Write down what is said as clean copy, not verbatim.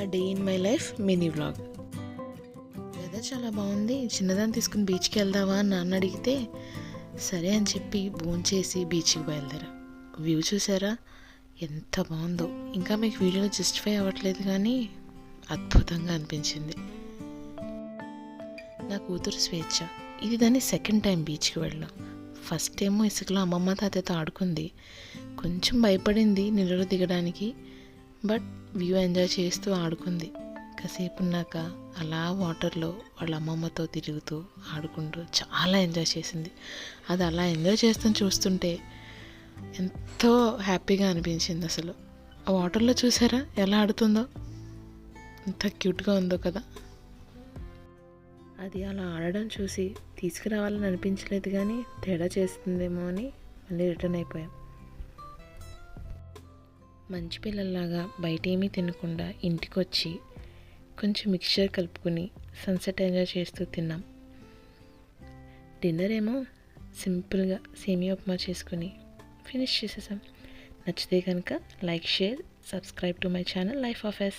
Day in my life mini vlog. Weather చాలా బాగుంది, చిన్నదాన్ని తీసుకుని బీచ్కి వెళ్దావా అని నాన్న అడిగితే సరే అని చెప్పి భోంచేసి బీచ్కి బయలుదేరా. వ్యూ చూసారా ఎంత బాగుందో. ఇంకా మీకు వీడియోలో జస్టిఫై అవ్వట్లేదు కానీ అద్భుతంగా అనిపించింది. నా కూతురు స్వేచ్ఛ. ఇది దాన్ని సెకండ్ టైం బీచ్కి వెళ్ళాం. ఫస్ట్ టైము ఇసుకలో అమ్మమ్మ తాతయ్యతో ఆడుకుంది. కొంచెం భయపడింది నీళ్ళలో దిగడానికి, బట్ వ్యూ ఎంజాయ్ చేస్తూ ఆడుకుంది. కాసేపు ఉన్నాక అలా వాటర్లో వాళ్ళ అమ్మమ్మతో తిరుగుతూ ఆడుకుంటూ చాలా ఎంజాయ్ చేసింది. అది అలా ఎంజాయ్ చేస్తూ చూస్తుంటే ఎంతో హ్యాపీగా అనిపించింది. అసలు ఆ వాటర్లో చూసారా ఎలా ఆడుతుందో, ఎంత క్యూట్గా ఉందో కదా. అది అలా ఆడడం చూసి తీసుకురావాలని అనిపించలేదు, కానీ తేడా చేస్తుందేమో అని మళ్ళీ రిటర్న్ అయిపోయాం. మంచి పిల్లల్లాగా బయట ఏమీ తినకుండా ఇంటికి వచ్చి కొంచెం మిక్చర్ కలుపుకొని సన్సెట్ ఎంజాయ్ చేస్తూ తిన్నాం. డిన్నర్ ఏమో సింపుల్గా సేమియా ఉప్మా చేసుకుని ఫినిష్ చేసేసాం. నచ్చితే కనుక like, share, subscribe to my channel life of yes.